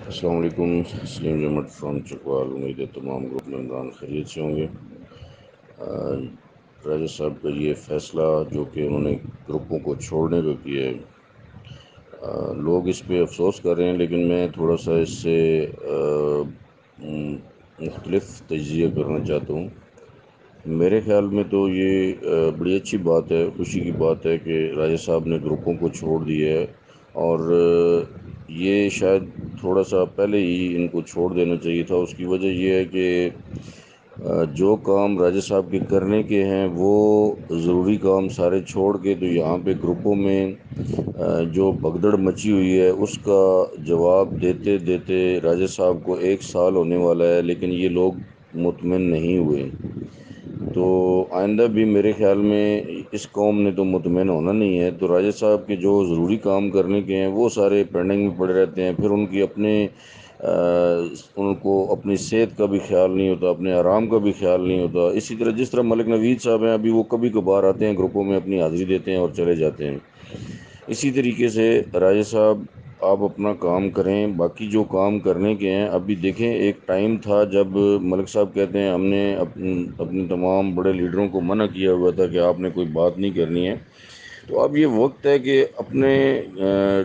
السلام علیکم. سلیم جمٹ فرام چکوال. امید ہے تمام گروپ ممبران خیریت سے ہوں گے. راجہ صاحب کا یہ فیصلہ جو کہ انہوں نے گروپوں کو چھوڑنے کا کیا ہے، لوگ اس پہ افسوس کر رہے ہیں، لیکن میں تھوڑا سا اس سے مختلف تجزیہ کرنا چاہتا ہوں. میرے خیال میں تو یہ بڑی اچھی بات ہے، خوشی کی بات ہے کہ راجہ صاحب نے گروپوں کو چھوڑ دیا ہے، اور یہ شاید تھوڑا سا پہلے ہی ان کو چھوڑ دینا چاہیے تھا. اس کی وجہ یہ ہے کہ جو کام راجہ صاحب کے کرنے کے ہیں وہ ضروری کام سارے چھوڑ کے تو یہاں پہ گروپوں میں جو بھگدڑ مچی ہوئی ہے اس کا جواب دیتے دیتے راجہ صاحب کو 1 سال ہونے والا ہے، لیکن یہ لوگ مطمئن نہیں ہوئے. تو آئندہ بھی میرے خیال میں اس قوم نے تو مطمئن ہونا نہیں ہے. تو راجہ صاحب کے جو ضروری کام کرنے کے ہیں وہ سارے پینڈنگ میں پڑے رہتے ہیں. پھر ان کی ان کو اپنی صحت کا بھی خیال نہیں ہوتا، اپنے آرام کا بھی خیال نہیں ہوتا. اسی طرح جس طرح ملک نوید صاحب ہیں، ابھی وہ کبھی کبھار آتے ہیں گروپوں میں، اپنی حاضری دیتے ہیں اور چلے جاتے ہیں. اسی طریقے سے راجہ صاحب آپ اپنا کام کریں، باقی جو کام کرنے کے ہیں. ابھی دیکھیں، ایک ٹائم تھا جب ملک صاحب کہتے ہیں ہم نے اپنے تمام بڑے لیڈروں کو منع کیا ہوا تھا کہ آپ نے کوئی بات نہیں کرنی ہے. تو اب یہ وقت ہے کہ اپنے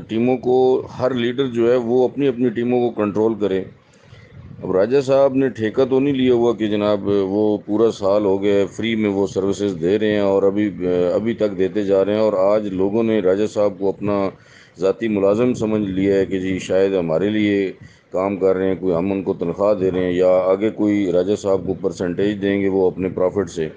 ٹیموں کو، ہر لیڈر جو ہے وہ اپنی اپنی ٹیموں کو کنٹرول کرے. اب راجہ صاحب نے ٹھیکہ تو نہیں لیا ہوا کہ جناب وہ پورا سال ہو گیا فری میں وہ سروسز دے رہے ہیں اور ابھی تک دیتے جا رہے ہیں، اور آج لوگوں نے راجہ صاحب کو اپنا ذاتی ملازم سمجھ لیا ہے کہ جی شاید ہمارے لیے کام کر رہے ہیں، کوئی ہم ان کو تنخواہ دے رہے ہیں یا آگے کوئی راجہ صاحب کو پرسنٹیج دیں گے وہ اپنے پروفٹ سے.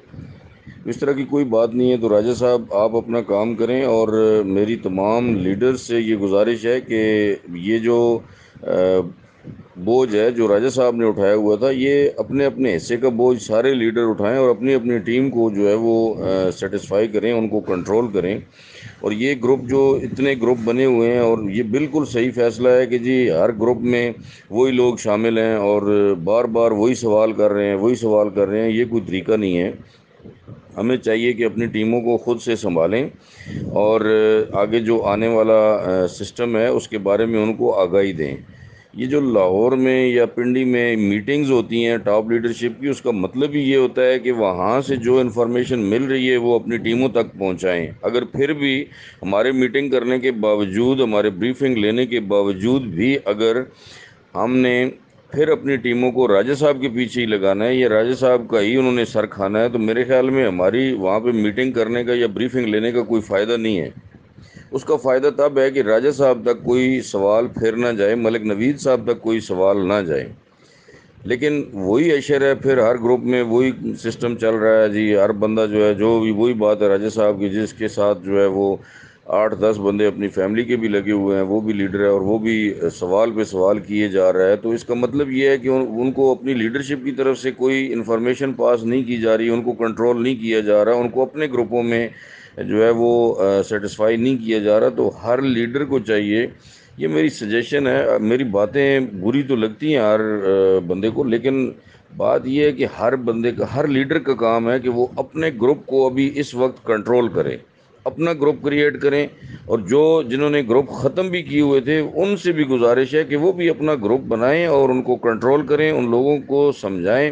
اس طرح کی کوئی بات نہیں ہے. تو راجہ صاحب آپ اپنا کام کریں، اور میری تمام لیڈرز سے یہ گزارش ہے کہ یہ جو بوجھ ہے جو راجہ صاحب نے اٹھایا ہوا تھا، یہ اپنے اپنے حصے کا بوجھ سارے لیڈر اٹھائیں اور اپنی اپنی ٹیم کو جو ہے وہ سیٹسفائی کریں، ان کو کنٹرول کریں. اور یہ گروپ جو اتنے گروپ بنے ہوئے ہیں، اور یہ بالکل صحیح فیصلہ ہے کہ جی ہر گروپ میں وہی لوگ شامل ہیں اور بار بار وہی سوال کر رہے ہیں. یہ کوئی طریقہ نہیں ہے. ہمیں چاہیے کہ اپنی ٹیموں کو خود سے سنبھالیں اور آگے جو آنے والا سسٹم ہے اس کے بارے میں ان کو آگاہی دیں. یہ جو لاہور میں یا پنڈی میں میٹنگز ہوتی ہیں ٹاپ لیڈرشپ کی، اس کا مطلب ہی یہ ہوتا ہے کہ وہاں سے جو انفارمیشن مل رہی ہے وہ اپنی ٹیموں تک پہنچائیں. اگر پھر بھی ہمارے میٹنگ کرنے کے باوجود، ہمارے بریفنگ لینے کے باوجود بھی اگر ہم نے پھر اپنی ٹیموں کو راجہ صاحب کے پیچھے ہی لگانا ہے یا راجہ صاحب کا ہی انہوں نے سر کھانا ہے، تو میرے خیال میں ہماری وہاں پہ میٹنگ کرنے کا یا بریفنگ لینے کا کوئی فائدہ نہیں ہے. اس کا فائدہ تب ہے کہ راجہ صاحب تک کوئی سوال پھر نہ جائے، ملک نوید صاحب تک کوئی سوال نہ جائے. لیکن وہی اشر ہے، پھر ہر گروپ میں وہی سسٹم چل رہا ہے. جی ہر بندہ جو ہے جو بھی وہی بات ہے راجہ صاحب کی، جس کے ساتھ جو ہے وہ 8-10 بندے اپنی فیملی کے بھی لگے ہوئے ہیں، وہ بھی لیڈر ہے اور وہ بھی سوال پہ سوال کیے جا رہا ہے. تو اس کا مطلب یہ ہے کہ ان کو اپنی لیڈرشپ کی طرف سے کوئی انفارمیشن پاس نہیں کی جا رہی، ان کو کنٹرول نہیں کیا جا رہا، ان کو اپنے گروپوں میں جو ہے وہ سیٹسفائی نہیں کیا جا رہا. تو ہر لیڈر کو چاہیے، یہ میری سجیشن ہے، میری باتیں بری تو لگتی ہیں ہر بندے کو، لیکن بات یہ ہے کہ ہر بندے کا، ہر لیڈر کا کام ہے کہ وہ اپنے گروپ کو ابھی اس وقت کنٹرول کرے، اپنا گروپ کریٹ کریں. اور جنہوں نے گروپ ختم بھی کیے ہوئے تھے ان سے بھی گزارش ہے کہ وہ بھی اپنا گروپ بنائیں اور ان کو کنٹرول کریں، ان لوگوں کو سمجھائیں.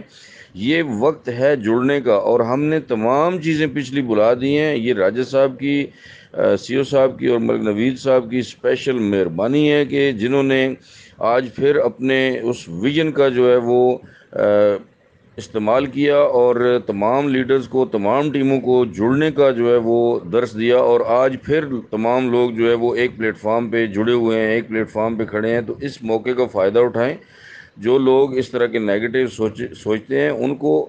یہ وقت ہے جڑنے کا، اور ہم نے تمام چیزیں پچھلی بلا دی ہیں. یہ راجہ صاحب کی، سی او صاحب کی اور ملک نوید صاحب کی اسپیشل مہربانی ہے کہ جنہوں نے آج پھر اپنے اس ویژن کا جو ہے وہ استعمال کیا اور تمام لیڈرز کو، تمام ٹیموں کو جڑنے کا جو ہے وہ درس دیا. اور آج پھر تمام لوگ جو ہے وہ ایک پلیٹ فارم پہ جڑے ہوئے ہیں، ایک پلیٹ فارم پہ کھڑے ہیں. تو اس موقع کا فائدہ اٹھائیں. جو لوگ اس طرح کے نیگیٹو سوچتے ہیں، ان کو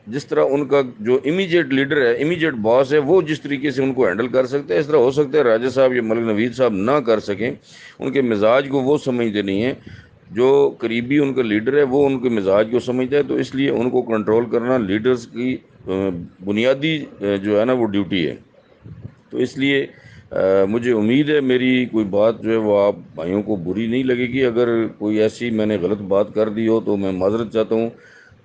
جس طرح ان کا جو امیجیٹ لیڈر ہے، امیجیٹ باس ہے، وہ جس طریقے سے ان کو ہینڈل کر سکتے ہیں، اس طرح ہو سکتا ہے راجہ صاحب یا ملک نوید صاحب نہ کر سکیں. ان کے مزاج کو وہ سمجھتے نہیں ہیں. جو قریبی ان کا لیڈر ہے وہ ان کے مزاج کو سمجھتا ہے. تو اس لیے ان کو کنٹرول کرنا لیڈرز کی بنیادی جو ہے نا وہ ڈیوٹی ہے. تو اس لیے مجھے امید ہے میری کوئی بات جو ہے وہ آپ بھائیوں کو بری نہیں لگے گی. اگر کوئی ایسی میں نے غلط بات کر دی ہو تو میں معذرت چاہتا ہوں.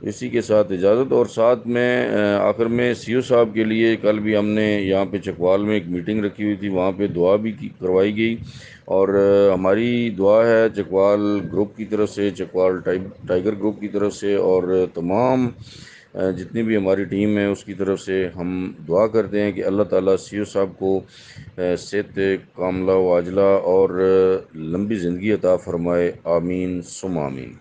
اسی کے ساتھ اجازت، اور ساتھ میں آخر میں سی او صاحب کے لیے کل بھی ہم نے یہاں پہ چکوال میں ایک میٹنگ رکھی ہوئی تھی، وہاں پہ دعا بھی کروائی گئی، اور ہماری دعا ہے چکوال گروپ کی طرف سے، چکوال ٹائیگر گروپ کی طرف سے، اور تمام جتنی بھی ہماری ٹیم ہے اس کی طرف سے ہم دعا کرتے ہیں کہ اللہ تعالیٰ سی او صاحب کو صحت کاملہ و عاجلہ اور لمبی زندگی عطا فرمائے، آمین ثم آمین۔